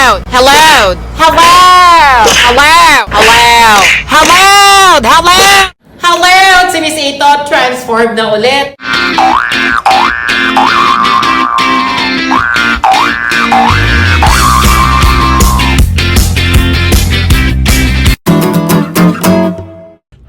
Hello! Hello! Hello! Hello! Hello! Hello! Hello! Hello! Si Miss Ito, transformed na ulit.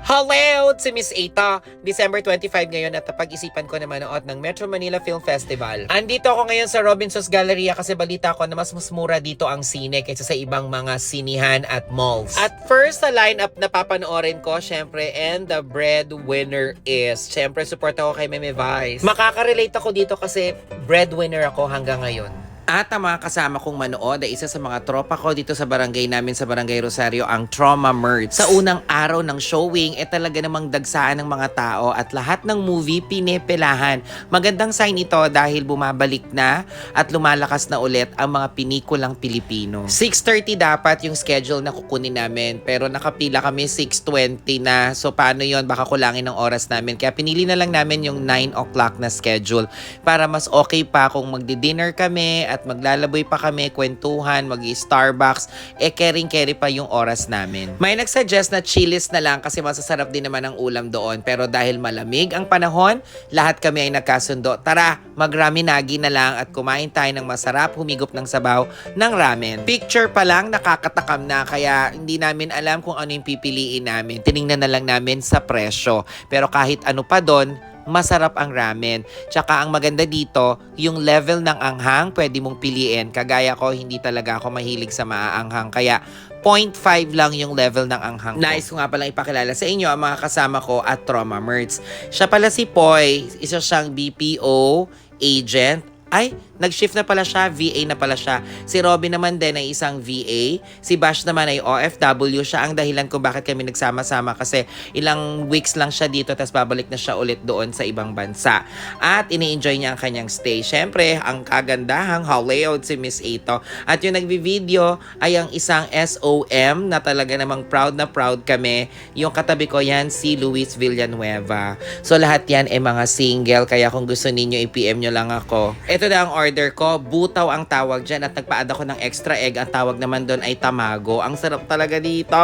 Hello! Si Miss Ita. December 25 ngayon at napag-isipan ko na manood ng Metro Manila Film Festival. Andito ako ngayon sa Robinsons Galleria kasi balita ko na mas mura dito ang sine kaysa sa ibang mga sinihan at malls. At first sa lineup na papanoorin ko, syempre, and the breadwinner is, syempre, support ako kay Meme Vice. Makaka-relate ako dito kasi breadwinner ako hanggang ngayon. At ang mga kasama kong manood ay isa sa mga tropa ko dito sa barangay namin sa Barangay Rosario, ang Trauma Merch. Sa unang araw ng showing, talaga namang dagsaan ng mga tao at lahat ng movie pinepelahan. Magandang sign ito dahil bumabalik na at lumalakas na ulit ang mga pinikulang Pilipino. 6:30 dapat yung schedule na kukunin namin pero nakapila kami 6:20 na. So paano yon? Baka kulangin ng oras namin. Kaya pinili na lang namin yung 9 o'clock na schedule para mas okay pa kung magdi-dinner kami at maglalaboy pa kami, kwentuhan, mag-Starbucks, caring-carry pa yung oras namin. May nagsuggest na Chili's na lang kasi masasarap din naman ang ulam doon. Pero dahil malamig ang panahon, lahat kami ay nagkasundo. Tara, mag-raminagi na lang at kumain tayo ng masarap, humigop ng sabaw ng ramen. Picture pa lang, nakakatakam na kaya hindi namin alam kung ano yung pipiliin namin. Tiningnan na lang namin sa presyo. Pero kahit ano pa doon, masarap ang ramen. Tsaka ang maganda dito, yung level ng anghang pwede mong piliin. Kagaya ko, hindi talaga ako mahilig sa maaanghang. Kaya 0.5 lang yung level ng anghang ko. Nais ko nga palang ipakilala sa inyo ang mga kasama ko at Trauma Merch. Siya pala si Poy, isa siyang BPO agent. Ay, nag-shift na pala siya, VA na pala siya. Si Robin naman din ay isang VA. Si Bash naman ay OFW. Siya ang dahilan kung bakit kami nagsama-sama kasi ilang weeks lang siya dito tapos babalik na siya ulit doon sa ibang bansa. At ini-enjoy niya ang kanyang stay. Siyempre, ang kagandahang halayout si Miss Ito. At yung nagbi-video ay ang isang SOM na talaga namang proud na proud kami. Yung katabi ko yan, si Luis Villanueva. So lahat yan ay mga single. Kaya kung gusto ninyo, i-PM nyo lang ako. Ito na ang order ko, butaw ang tawag dyan at nagpa-add ako ng extra egg. Ang tawag naman doon ay tamago. Ang sarap talaga dito.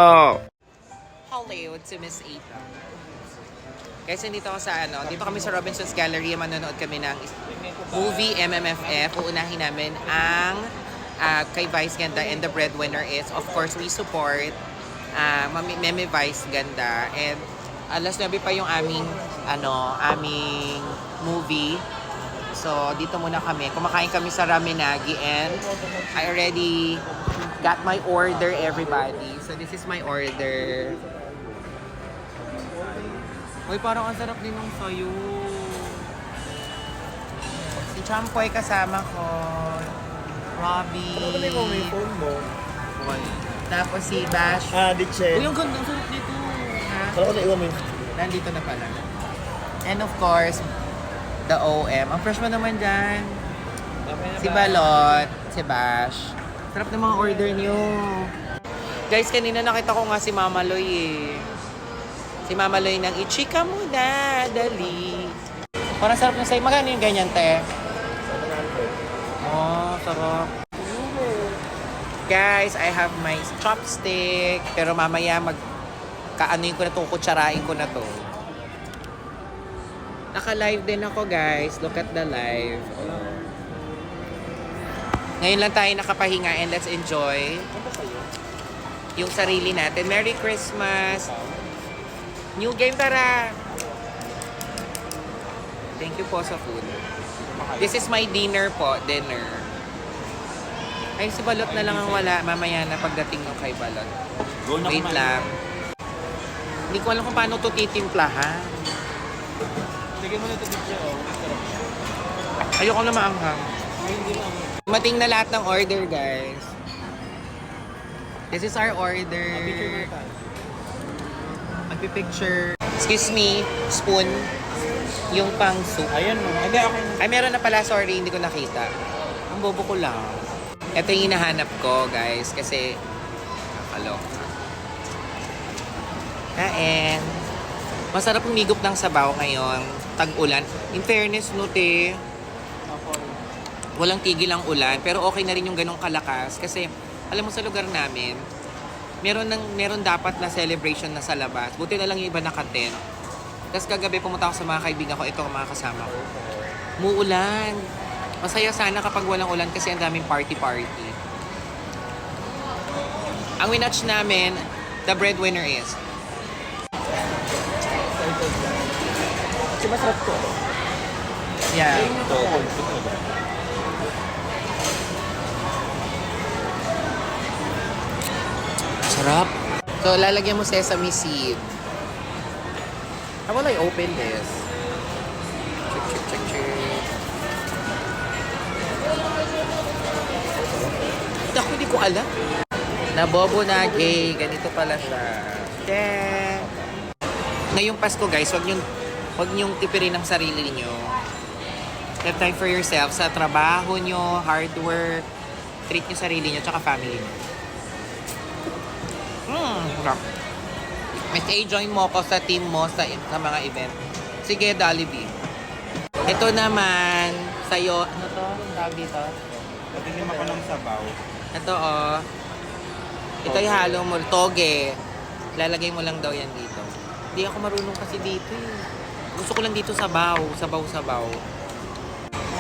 Hello, si Miss Ita. Guys, dito ako sa dito kami sa Robinsons Gallery. Manonood kami ng movie MMFF. Uunahin namin ang kay Vice Ganda and the breadwinner is, of course, we support Meme Vice Ganda. And alas 9 pa yung aming movie. So, dito muna kami. Kumakain kami sa Ramenagi and I already got my order, everybody. So, this is my order. Uy, parang ang sarap din ng sayo. Si Champoy kasama ko. Robbie. Ano mo may phone mo? Tapos si Bash. Di Chen. Uy, ang ganda. Ang sarap dito. Ha? Kala ko na iwan mo yun. Nandito na pala. And of course, the OM. Ang fresh mo naman dyan. Si Balot, si Bash. Sarap ng mga order niyo. Guys, kanina nakita ko nga si Mama Loy eh. Si Mama Loy ng ichika mo na, dali. Parang sarap ng sa'yo. Magkano yung ganyan, te? Oh, sarap. Guys, I have my chopstick. Pero mamaya kaanoin ko na to, kutsarain ko na to. Naka-live din ako, guys. Look at the live. Ngayon lang tayo nakapahinga and let's enjoy yung sarili natin. Merry Christmas! New game, tara! Thank you po sa food. This is my dinner po. Dinner. Ay, si Balot na lang ang wala. Mamaya na pagdating ng kay Balot. Wait lang. Hindi ko alam kung paano ito titimplahan. Sige mo na ito video. Ayoko na maanghang. Mating na lahat ng order, guys. This is our order. Magpipicture. Excuse me, spoon. Yung pang soup. Ayan mo. Ay, meron na pala. Sorry, hindi ko nakita. Ang bobo ko lang. Ito yung hinahanap ko, guys. Kasi, nakaloka. Kain. Masarap humigop ng sabaw ngayon. Tag-ulan. In fairness, no, te. Walang tigil ang ulan. Pero okay na rin yung ganong kalakas. Kasi Alam mo sa lugar namin, meron dapat na celebration na sa labas. Buti na lang yung iba naka-tent. Tapos kagabi pumunta ako sa mga kaibigan ko, ito ang mga kasama ko. Muulan. Masaya sana kapag walang ulan kasi ang daming party-party. Ang winatch namin, the breadwinner is Kasi masarap to. yeah. Ito. Sarap. So, lalagyan mo sesame seed. How will I open this? Check. Ako, hindi ko alam. Nabobo na, gay. Ganito pala siya. Yeah. Ngayong Pasko, guys, wag niyong tipirin ang sarili niyo. Have time for yourself sa trabaho niyo, hard work. Treat niyo sarili niyo, tsaka family niyo. Sarap. Miss A, join mo ako sa team mo sa mga event. Sige, Jollibee. Ito naman, sa'yo, ano to? Ang tawag dito? Patikim ako ng sabaw. Ito, oh. Ito yung halo mo, toge. Lalagay mo lang daw yan dito. Hindi ako marunong kasi dito eh. Gusto ko lang dito sabaw. Sabaw.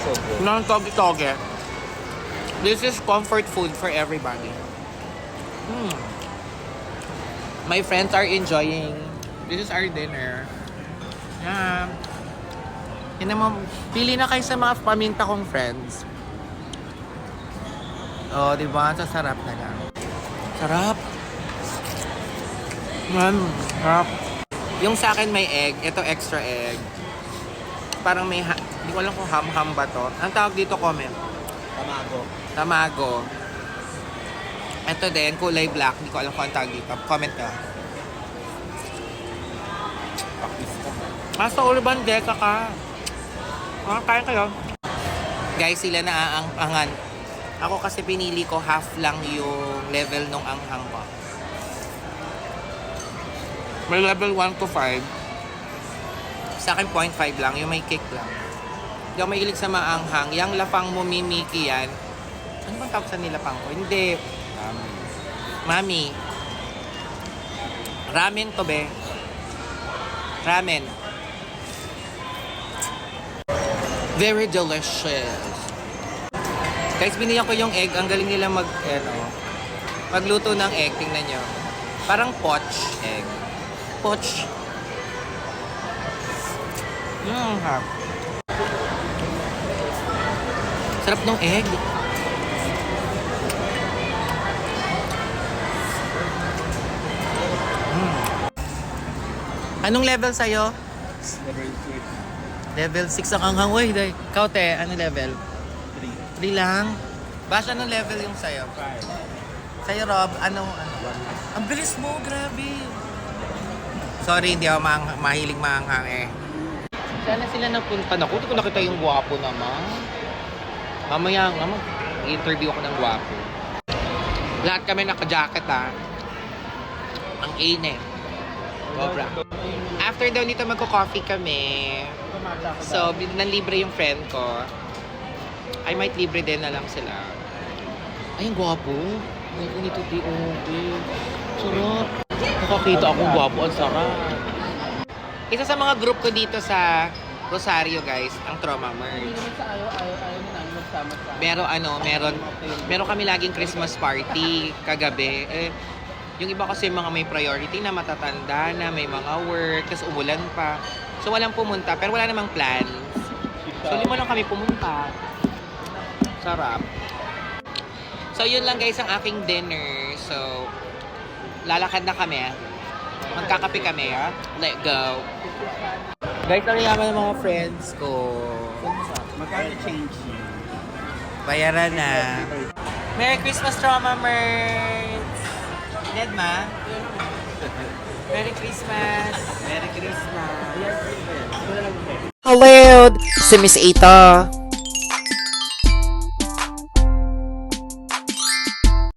So good. Nang toge. This is comfort food for everybody. My friends are enjoying. This is our dinner. Yeah. Yan naman, pili na kayo sa mga paminta kong friends. Oh, di ba? Sasarap na lang. Sarap. Sarap. Yung sa akin may egg. Ito extra egg. Parang may, hindi ko alam kung ham-ham ba to. Ang tawag dito, comment. Tamago. Ito din, kulay black. Hindi ko alam kung ang tawag dito. Comment ka. Pakis ka. Sa Urban Deca ka. Kaya kayo. Guys, sila na aangan. Ako kasi pinili ko half lang yung level nung anghang ko. May level 1 to 5. Sa akin 0.5 lang, yung may kick lang. Hindi ako mahilig sa maanghang. Yang lapang mo, Mimiki yan. Ano bang tawag sa nilapang ko? Hindi. Mami. Ramen to, be. Ramen. Very delicious. Guys, binigyan ko yung egg. Ang galing nila magluto ng egg. Tingnan nyo. Parang poach egg. Poach. Harap. Sarap ng egg. Anong level sa'yo? Level 6 ang anghang. Uy, ikaw te, ano level? 3 lang? Bash, anong level yung sa'yo? 5. Sa'yo, Rob, anong? Ang bilis mo, grabe. Sorry, hindi ako mahilig maanghang eh. Sana sila napunta. Naku, hindi ko nakita yung gwapo naman. Mamaya nga, i-interview ako ng gwapo. Lahat kami naka-jacket ha. Ang init. Sobra. After daw nito magko-coffee kami. So, nanlibre yung friend ko. I might libre din na lang sila. Ay, ang gwapo. Ay, nito di okay. Sarap. Nakakita akong gwapo. Ang sarap. Isa sa mga group ko dito sa Rosario, guys, ang Trauma Merge. Meron kami laging Christmas party kagabi. Yung iba kasi mga may priority na matatanda na, may mga work, tapos umulan pa. So walang pumunta, pero wala namang plans. So 5 lang kami pumunta. Sarap. So yun lang guys ang aking dinner. So lalakad na kami. Magkakape kami. Let go. Guys, ano yaman ng mga friends ko? Magkano change? Bayaran na. Merry Christmas, Trauma Merge! Nedma? Merry Christmas! Merry Christmas! Hello! Si Miss Ita.